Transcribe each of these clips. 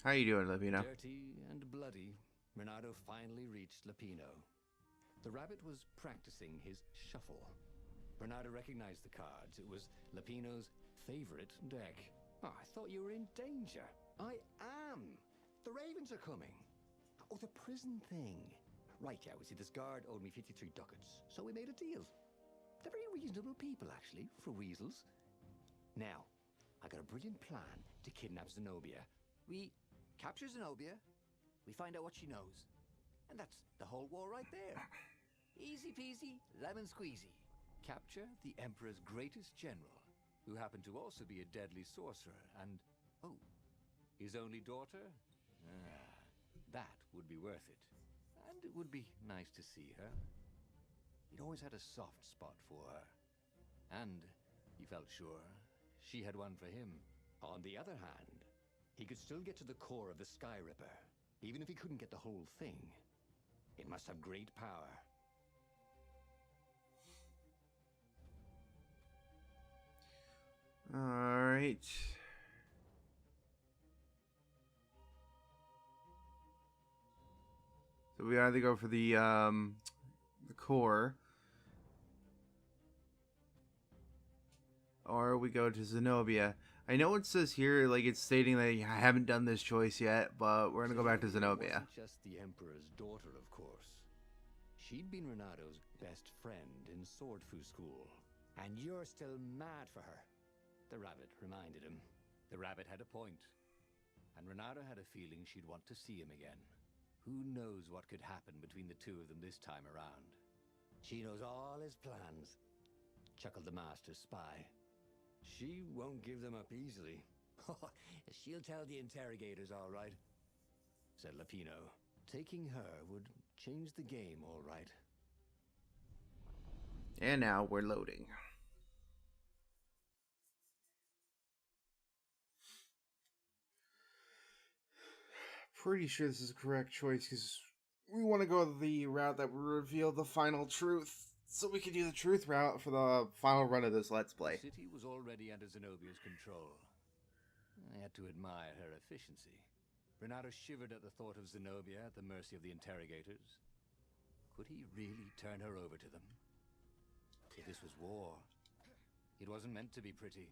How you doing, Livina? Dirty and bloody, Reynardo finally reached Lapino. The rabbit was practicing his shuffle. Reynardo recognized the cards. It was Lapino's favorite deck. Oh, I thought you were in danger. I am. The ravens are coming. Oh, the prison thing. Right, yeah, we see this guard owed me 53 ducats, so we made a deal. They're very reasonable people, actually, for weasels. Now, I got a brilliant plan to kidnap Zenobia. We capture Zenobia, we find out what she knows, and that's the whole war right there. Easy peasy, lemon squeezy. Capture the Emperor's greatest general, who happened to also be a deadly sorcerer, and, oh, his only daughter? That would be worth it. And it would be nice to see her. He'd always had a soft spot for her. And he felt sure she had one for him. On the other hand, he could still get to the core of the Sky Ripper, even if he couldn't get the whole thing. It must have great power. All right. So we either go for the core, or we go to Zenobia. I know it says here, like, it's stating that I haven't done this choice yet, but we're gonna go back to Zenobia. Wasn't just the Emperor's daughter, of course. She'd been Reynardo's best friend in Sword Fu school. And you're still mad for her, the rabbit reminded him. The rabbit had a point, and Reynardo had a feeling she'd want to see him again. Who knows what could happen between the two of them this time around? She knows all his plans, chuckled the master spy. She won't give them up easily. She'll tell the interrogators, all right, said Lapino. Taking her would change the game, all right. And now we're loading. Pretty sure this is the correct choice because we want to go the route that will reveal the final truth, so we can do the truth route for the final run of this Let's Play. The city was already under Zenobia's control. I had to admire her efficiency. Reynardo shivered at the thought of Zenobia at the mercy of the interrogators. Could he really turn her over to them? If this was war, it wasn't meant to be pretty.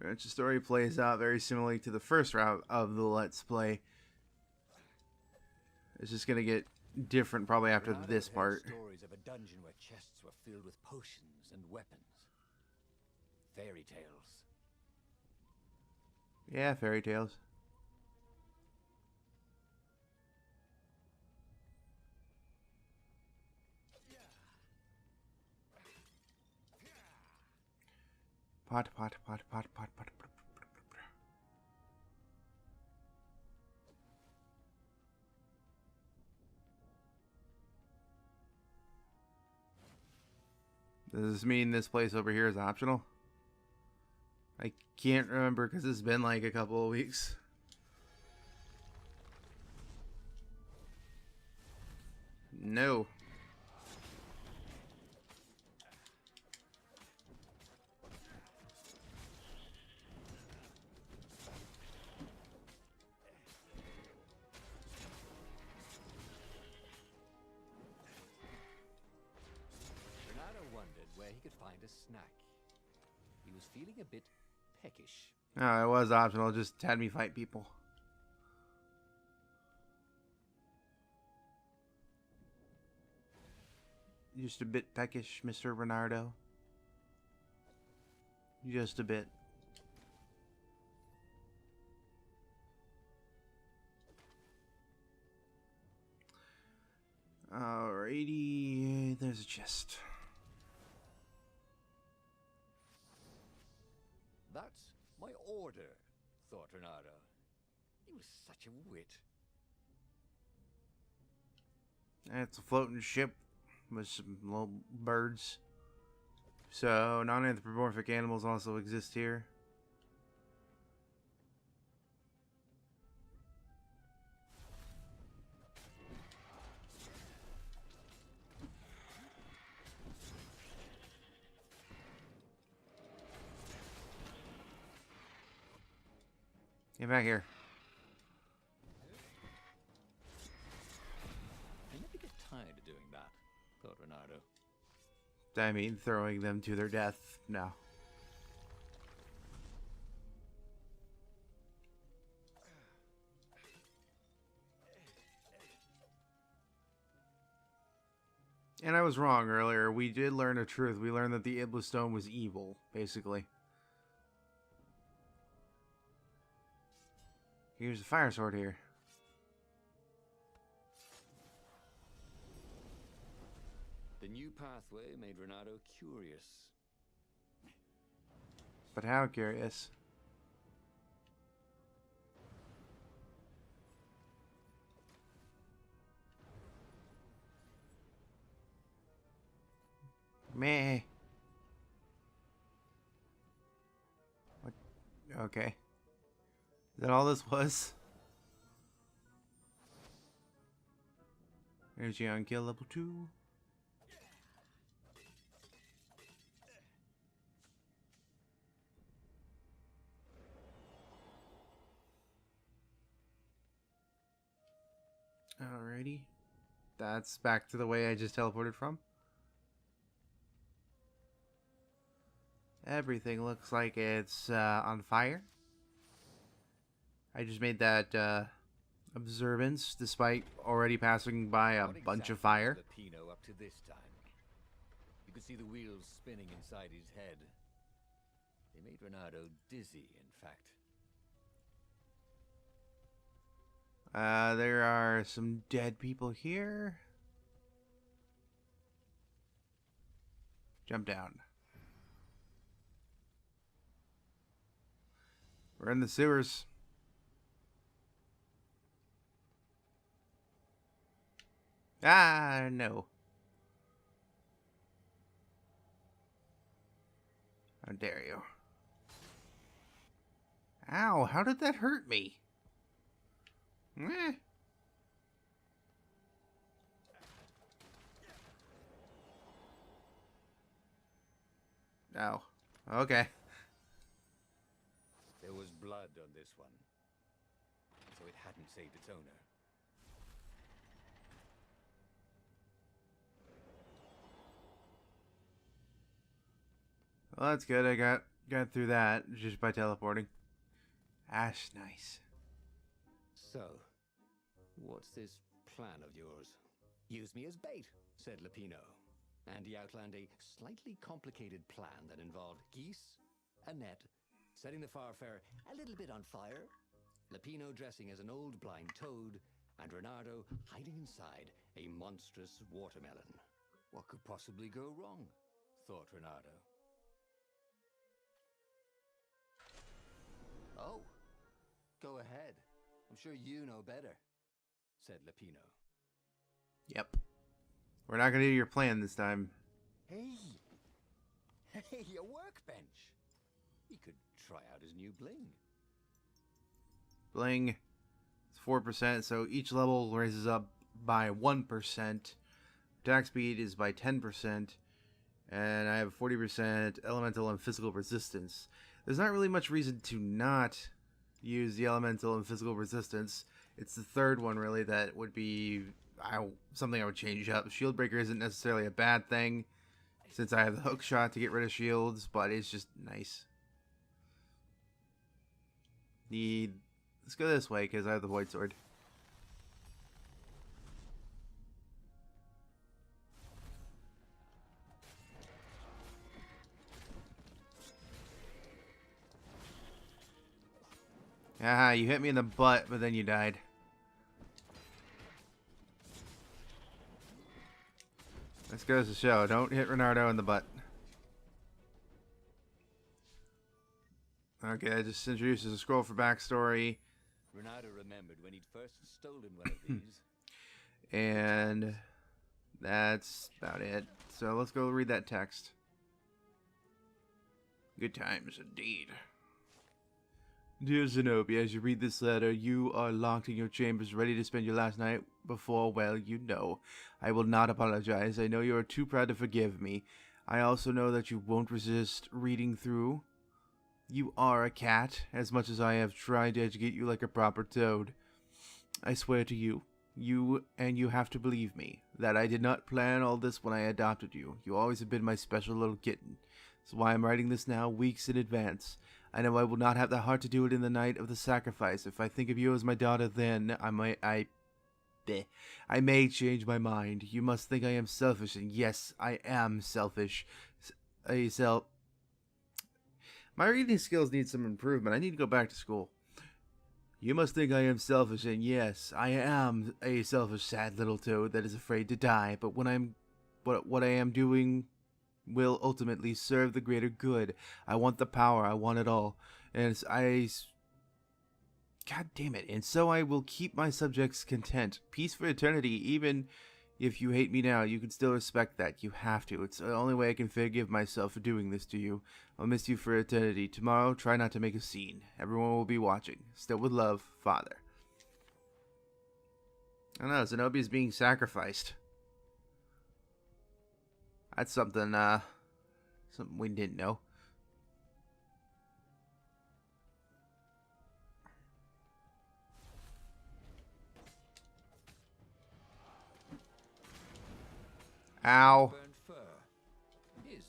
The story plays out very similarly to the first route of the Let's Play. It's just gonna get different probably after Reynardo this had part. Stories of a dungeon where chests were filled with potions and weapons. Fairy tales. Yeah, fairy tales. Pot, pot, pot, pot, pot, pot, pot. Does this mean this place over here is optional? I can't remember because it's been like a couple of weeks. No. Reynardo wondered where he could find a snack. He was feeling a bit peckish. No, it was optional. It just had me fight people. Just a bit peckish, Mr. Reynardo. Just a bit. Alrighty, there's a chest. That's my order, thought Reynardo. He was such a wit. It's a floating ship with some little birds. So, non-anthropomorphic animals also exist here. Get back here. I never get tired of doing that, thought Reynardo. I mean, throwing them to their death. No. And I was wrong earlier. We did learn a truth. We learned that the Iblis Stone was evil, basically. Here's a fire sword here. The new pathway made Reynardo curious. But how curious? Meh. What? Okay. Is that all this was? Energy on kill level 2. Alrighty. That's back to the way I just teleported from. Everything looks like it's on fire. I just made that observance despite already passing by a bunch of fire. Lapino up to this time. You could see the wheels spinning inside his head. They made Reynardo dizzy, in fact. There are some dead people here. Jump down. We're in the sewers. Ah, no. How dare you? Ow, how did that hurt me? Eh. Oh, okay. There was blood on this one, so it hadn't saved its owner. Well, that's good. I got through that just by teleporting. Ash, nice. So, what's this plan of yours? Use me as bait, said Lapino. And he outlined a slightly complicated plan that involved geese, a net, setting the Farfarer a little bit on fire, Lapino dressing as an old blind toad, and Reynardo hiding inside a monstrous watermelon. What could possibly go wrong? Thought Reynardo. Oh, go ahead. I'm sure you know better, said Lapino. Yep. We're not gonna do your plan this time. Hey, a workbench. He could try out his new bling. Bling. It's 4%, so each level raises up by 1%. Attack speed is by 10%. And I have 40% elemental and physical resistance. There's not really much reason to not use the elemental and physical resistance. It's the third one, really, that would be something I would change up. Shield breaker isn't necessarily a bad thing, since I have the hook shot to get rid of shields, but it's just nice. Let's go this way, because I have the void sword. Ah, you hit me in the butt, but then you died. This goes to show, don't hit Reynardo in the butt. Okay, I just introduces a scroll for backstory. Reynardo remembered when he'd first stolen one of these. And that's about it. So let's go read that text. Good times indeed. Dear Zenobia, as you read this letter, you are locked in your chambers ready to spend your last night before, well, you know. I will not apologize. I know you are too proud to forgive me. I also know that you won't resist reading through You are a cat, as much as I have tried to educate you like a proper toad. I swear to you, you have to believe me, that I did not plan all this when I adopted you. You always have been my special little kitten. That's why I'm writing this now, weeks in advance. I know I will not have the heart to do it in the night of the sacrifice. If I think of you as my daughter, then I may change my mind. You must think I am selfish, and yes, I am selfish. My reading skills need some improvement. I need to go back to school. You must think I am selfish, and yes, I am a selfish, sad little toad that is afraid to die. But what I am doing will ultimately serve the greater good. I want the power. I want it all, and God damn it! And so I will keep my subjects content. Peace for eternity. Even if you hate me now, you can still respect that. You have to. It's the only way I can forgive myself for doing this to you. I'll miss you for eternity. Tomorrow, try not to make a scene. Everyone will be watching. Still with love, Father. I don't know, Zenobia's being sacrificed. That's something we didn't know. Ow. Burned fur. His.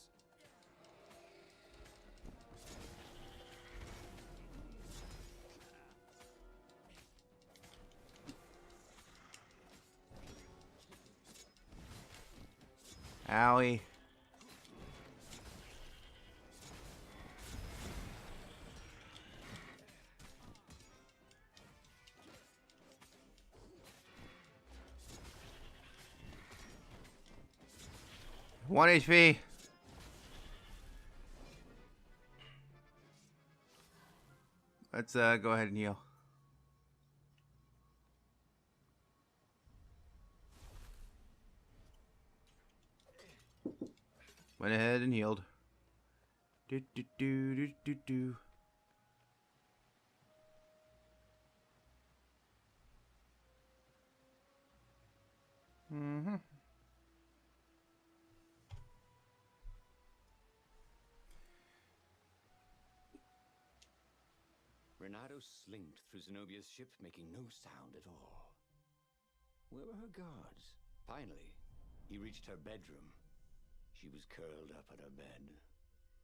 Owie. One HP. Let's go ahead and heal. Went ahead and healed. Do do do do do do. Reynardo slinked through Zenobia's ship, making no sound at all. Where were her guards? Finally, he reached her bedroom. She was curled up on her bed.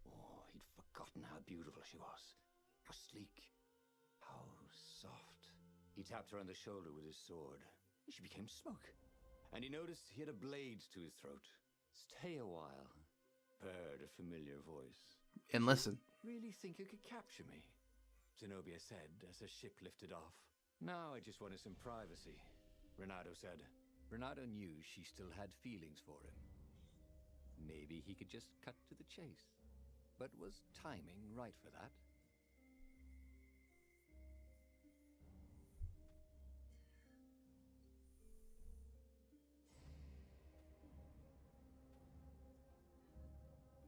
Oh, he'd forgotten how beautiful she was. How sleek. How soft. He tapped her on the shoulder with his sword. She became smoke. And he noticed he had a blade to his throat. Stay a while, purred a familiar voice. And listen. Really think you could capture me? Zenobia said as her ship lifted off. Now I just wanted some privacy, Reynardo said. Reynardo knew she still had feelings for him. Maybe he could just cut to the chase. But was timing right for that?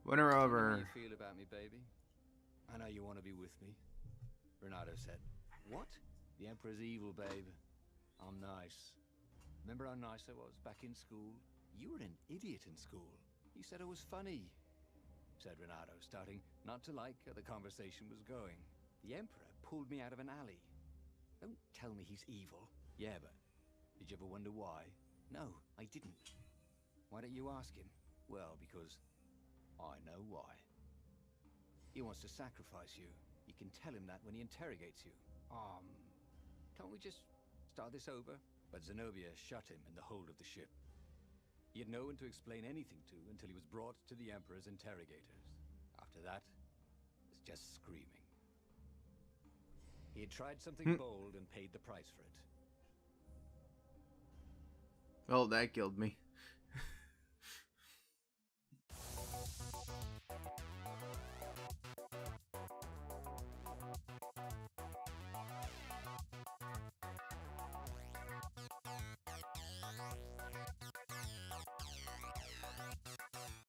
Win her How do over. you feel about me, baby? I know you want to be with me, Reynardo said. What? The Emperor's evil, babe. I'm nice. Remember how nice I was back in school? You were an idiot in school. You said I was funny, said Reynardo, starting not to like how the conversation was going. The Emperor pulled me out of an alley. Don't tell me he's evil. Yeah, but did you ever wonder why? No, I didn't. Why don't you ask him? Well, because I know why. He wants to sacrifice you. You can tell him that when he interrogates you. Can't we just start this over? But Zenobia shut him in the hold of the ship. He had no one to explain anything to until he was brought to the Emperor's interrogators. After that, it was just screaming. He had tried something bold and paid the price for it. Well, that killed me.